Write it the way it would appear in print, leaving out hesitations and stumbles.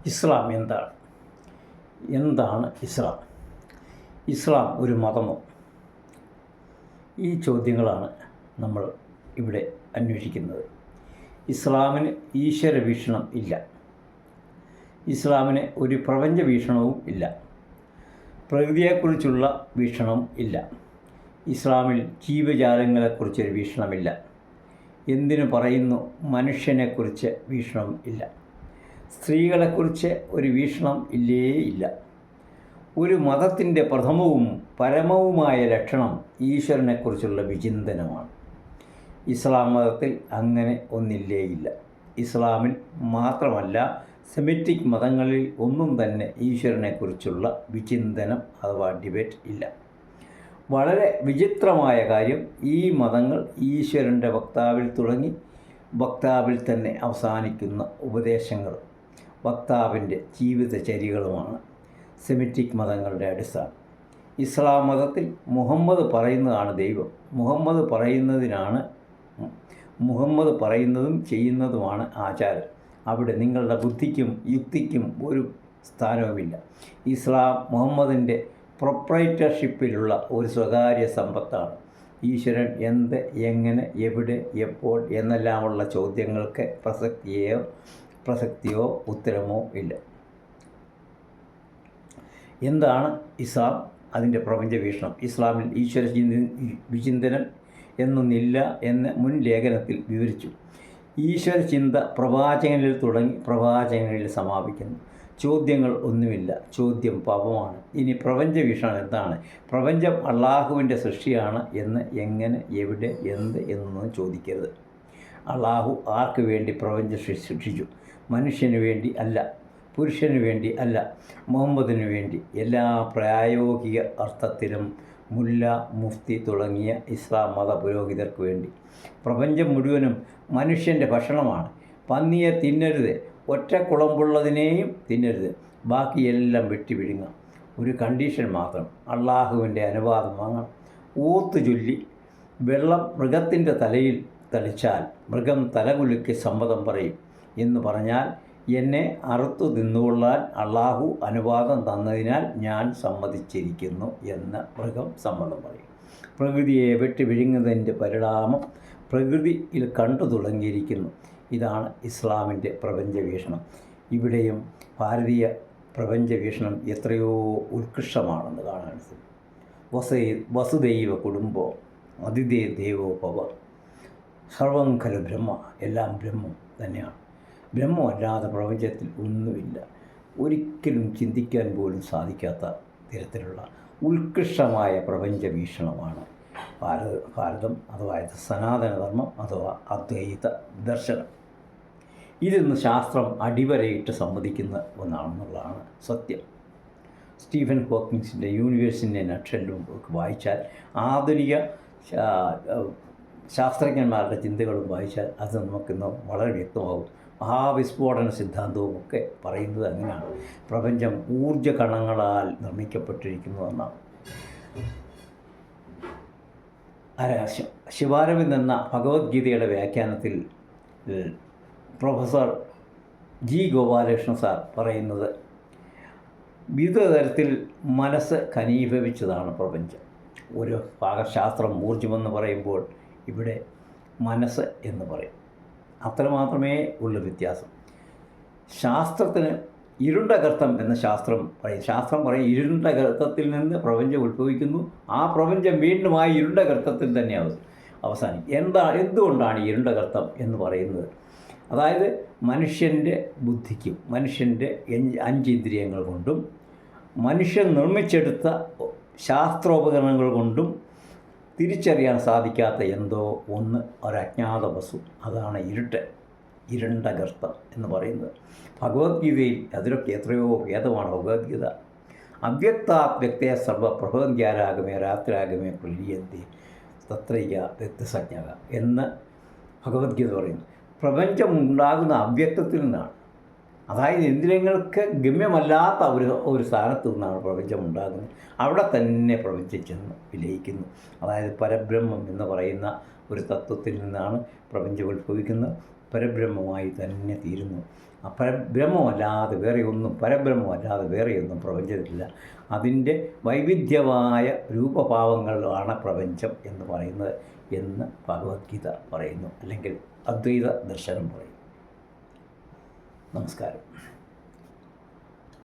ഇസ്ലാം എന്താണ്? എന്താണ് ഇസ്ലാം? ഇസ്ലാം ഒരു മതമോ? ഈ ചോദ്യങ്ങളാണ് നമ്മൾ ഇവിടെ അന്വേഷിക്കുന്നത്. ഇസ്ലാമിന് ഈശ്വര വീക്ഷണം ഇല്ല. ഇസ്ലാമിന് ഒരു പ്രപഞ്ച വീക്ഷണവും ഇല്ല. പ്രകൃതിയെക്കുറിച്ചുള്ള വീക്ഷണവും ഇല്ല. ഇസ്ലാമിൽ ജീവജാലങ്ങളെക്കുറിച്ചൊരു വീക്ഷണമില്ല. എന്തിനു പറയുന്നു, മനുഷ്യനെക്കുറിച്ച് വീക്ഷണം ഇല്ല. സ്ത്രീകളെക്കുറിച്ച് ഒരു വീക്ഷണം ഇല്ല. ഒരു മതത്തിൻ്റെ പ്രഥമവും പരമവുമായ ലക്ഷണം ഈശ്വരനെക്കുറിച്ചുള്ള വിചിന്തനമാണ്. ഇസ്ലാം മതത്തിൽ അങ്ങനെ ഇല്ല. ഇസ്ലാമിൽ മാത്രമല്ല, സെമിറ്റിക് മതങ്ങളിൽ ഒന്നും തന്നെ ഈശ്വരനെക്കുറിച്ചുള്ള വിചിന്തനം അഥവാ ഡിബേറ്റ് ഇല്ല. വളരെ വിചിത്രമായ കാര്യം, ഈ മതങ്ങൾ ഈശ്വരൻ്റെ വക്താവിൽ തുടങ്ങി വക്താവിൽ തന്നെ അവസാനിക്കുന്ന ഉപദേശങ്ങളും വക്താവിൻ്റെ ജീവിതചര്യകളുമാണ് പറയുന്നതിനാണ് മതങ്ങളുടെ അടിസ്ഥാനം. ഇസ്ലാം മതത്തിൽ മുഹമ്മദ് പറയുന്നതാണ് ദൈവം. മുഹമ്മദ് പറയുന്നതും ചെയ്യുന്നതുമാണ് ആചാരം. അവിടെ നിങ്ങളുടെ ബുദ്ധിക്കും യുക്തിക്കും ഒരു സ്ഥാനവുമില്ല. ഇസ്ലാം മുഹമ്മദിൻ്റെ പ്രൊപ്രൈറ്റർഷിപ്പിലുള്ള ഒരു സ്വകാര്യ സമ്പത്താണ്. ഈശ്വരൻ എന്ത്, എങ്ങനെ, എവിടെ, എപ്പോൾ എന്നെല്ലാമുള്ള ചോദ്യങ്ങൾക്ക് പ്രസക്തിയോ ഉത്തരമോ ഇല്ല. എന്താണ് ഇസ്ലാം? അതിൻ്റെ പ്രപഞ്ച വീക്ഷണം. ഇസ്ലാമിൽ ഈശ്വര വിചിന്തനം എന്നൊന്നില്ല എന്ന് മുൻ ലേഖനത്തിൽ വിവരിച്ചു. ഈശ്വര ചിന്ത പ്രവാചകനിൽ തുടങ്ങി പ്രവാചകനിൽ സമാപിക്കുന്നു. ചോദ്യങ്ങൾ ഒന്നുമില്ല. ചോദ്യം പാപമാണ്. ഇനി പ്രപഞ്ച വീക്ഷണം എന്താണ്? പ്രപഞ്ചം അള്ളാഹുവിൻ്റെ സൃഷ്ടിയാണ് എന്ന് എങ്ങനെ, എവിടെ, എന്ത് എന്നൊന്നും ചോദിക്കരുത്. അള്ളാഹു ആർക്ക് വേണ്ടി പ്രപഞ്ചം സൃഷ്ടിച്ചു? മനുഷ്യന് വേണ്ടി അല്ല, പുരുഷന് വേണ്ടി അല്ല, മുഹമ്മദിന് വേണ്ടി. എല്ലാ പ്രായോഗിക അർത്ഥത്തിലും മുല്ല, മുഫ്തി തുടങ്ങിയ ഇസ്ലാം മത പുരോഹിതർക്ക് വേണ്ടി. പ്രപഞ്ചം മുഴുവനും മനുഷ്യൻ്റെ ഭക്ഷണമാണ്. പന്നിയെ തിന്നരുത്, ഒറ്റ കുളമ്പുള്ളതിനെയും തിന്നരുത്, ബാക്കിയെല്ലാം വെട്ടിവിഴുങ്ങാം. ഒരു കണ്ടീഷൻ മാത്രം, അള്ളാഹുവിൻ്റെ അനുവാദം വാങ്ങണം. ഓത്ത് ചൊല്ലി വെള്ളം മൃഗത്തിൻ്റെ തലയിൽ തളിച്ചാൽ മൃഗം തലകുലുക്കി സമ്മതം പറയും. എന്ന് പറഞ്ഞാൽ, എന്നെ അറുത്തു തിന്നുകൊള്ളാൻ അള്ളാഹു അനുവാദം തന്നതിനാൽ ഞാൻ സമ്മതിച്ചിരിക്കുന്നു എന്ന് മൃഗം സമ്മതം പറയും. പ്രകൃതിയെ വെട്ടി വിഴുങ്ങുന്നതിൻ്റെ പരിണാമം പ്രകൃതിയിൽ കണ്ടു തുടങ്ങിയിരിക്കുന്നു. ഇതാണ് ഇസ്ലാമിൻ്റെ പ്രപഞ്ച വീക്ഷണം. ഇവിടെയും ഭാരതീയ പ്രപഞ്ച വീക്ഷണം എത്രയോ ഉത്കൃഷ്ടമാണെന്ന് കാണാൻ സാധിക്കും. വസുദൈവ കുടുംബോ അതിഥേ ദേവോ ഭവ, സർവം ഖലു ബ്രഹ്മ, എല്ലാം ബ്രഹ്മം തന്നെയാണ്. ബ്രഹ്മമല്ലാതെ പ്രപഞ്ചത്തിൽ ഒന്നുമില്ല. ഒരിക്കലും ചിന്തിക്കാൻ പോലും സാധിക്കാത്ത തരത്തിലുള്ള ഉത്കൃഷ്ടമായ പ്രപഞ്ച വീക്ഷണമാണ് ഭാരതം അഥവാ സനാതനധർമ്മം അഥവാ അദ്വൈത ദർശനം. ഇതിന്ന് ശാസ്ത്രം അടിവരയിട്ട് സമ്മതിക്കുന്ന ഒന്നാണെന്നുള്ളതാണ് സത്യം. സ്റ്റീഫൻ ഹോക്കിൻസിൻ്റെ യൂണിവേഴ്സിൻ്റെ നട്ടെല്ലും വായിച്ചാൽ, ആധുനിക ശാസ്ത്രജ്ഞന്മാരുടെ ചിന്തകളും വായിച്ചാൽ അത് നമുക്കിന്ന് വളരെ വ്യക്തമാകും. മഹാവിസ്ഫോടന സിദ്ധാന്തവും ഒക്കെ പറയുന്നത് അങ്ങനെയാണ്. പ്രപഞ്ചം ഊർജ കണങ്ങളാൽ നിർമ്മിക്കപ്പെട്ടിരിക്കുന്നുവെന്നാണ്. ശിവാരവിന്ദ് എന്ന ഭഗവത്ഗീതയുടെ വ്യാഖ്യാനത്തിൽ പ്രൊഫസർ ജി ഗോപാലകൃഷ്ണൻ സാർ പറയുന്നത്, വിവിധ തരത്തിൽ മനസ്സ് ഘനീഭവിച്ചതാണ് പ്രപഞ്ചം. ഒരു ഭാഗശാസ്ത്രം ഊർജ്ജമെന്ന് പറയുമ്പോൾ ഇവിടെ മനസ്സ് എന്ന് പറയും. അത്രമാത്രമേ ഉള്ളൂ വ്യത്യാസം. ശാസ്ത്രത്തിന് ഇരുണ്ട ഗർത്തം എന്ന ശാസ്ത്രം പറയും ഇരുണ്ട ഗർത്തത്തിൽ നിന്ന് പ്രപഞ്ചം ഉത്ഭവിക്കുന്നു. ആ പ്രപഞ്ചം വീണ്ടും ആ ഇരുണ്ട ഗർത്തത്തിൽ തന്നെ അവസാനിക്കും. എന്തുകൊണ്ടാണ് ഇരുണ്ട ഗർത്തം എന്ന് പറയുന്നത്? അതായത് മനുഷ്യൻ്റെ ബുദ്ധിക്കും മനുഷ്യൻ്റെ 5 ഇന്ദ്രിയങ്ങൾ കൊണ്ടും മനുഷ്യൻ നിർമ്മിച്ചെടുത്ത ശാസ്ത്രോപകരണങ്ങൾ കൊണ്ടും തിരിച്ചറിയാൻ സാധിക്കാത്ത എന്തോ ഒന്ന്, ഒരജ്ഞാത വസ്തു, അതാണ് ഇരുണ്ട ഗർത്തം എന്ന് പറയുന്നത്. ഭഗവത്ഗീതയിൽ അതിലൊക്കെ എത്രയോ ഭേദമാണ് ഭഗവത്ഗീത. അവ്യക്താവ്യക്തയ സർവ പ്രഭവന്ത്യാരാഗമേ രാത്രാഗമേ പ്രലീയന്തി തത്രയ്യ വ്യക്തസജ്ഞക എന്ന് ഭഗവത്ഗീത പറയുന്നു. പ്രപഞ്ചം ഉണ്ടാകുന്ന അവ്യക്തത്തിൽ നിന്നാണ്. അതായത് ഇന്ദ്രിയങ്ങൾക്ക് ഗമ്യമല്ലാത്ത ഒരു സ്ഥാനത്ത് നിന്നാണ് പ്രപഞ്ചം ഉണ്ടാകുന്നത്. അവിടെ തന്നെ പ്രപഞ്ചം ചെന്ന് വിലയിക്കുന്നു. അതായത് പരബ്രഹ്മം എന്ന് പറയുന്ന ഒരു തത്വത്തിൽ നിന്നാണ് പ്രപഞ്ചം ഉത്ഭവിക്കുന്നത്. പരബ്രഹ്മമായി തന്നെ തീരുന്നു. ആ പരബ്രഹ്മമല്ലാതെ വേറെയൊന്നും പ്രപഞ്ചത്തിലില്ല. അതിൻ്റെ വൈവിധ്യമായ രൂപഭാവങ്ങളാണ് പ്രപഞ്ചം എന്ന് പറയുന്നത് എന്ന് ഭഗവത്ഗീത പറയുന്നു, അല്ലെങ്കിൽ അദ്വൈത ദർശനം പറയും. നമസ്കാരം.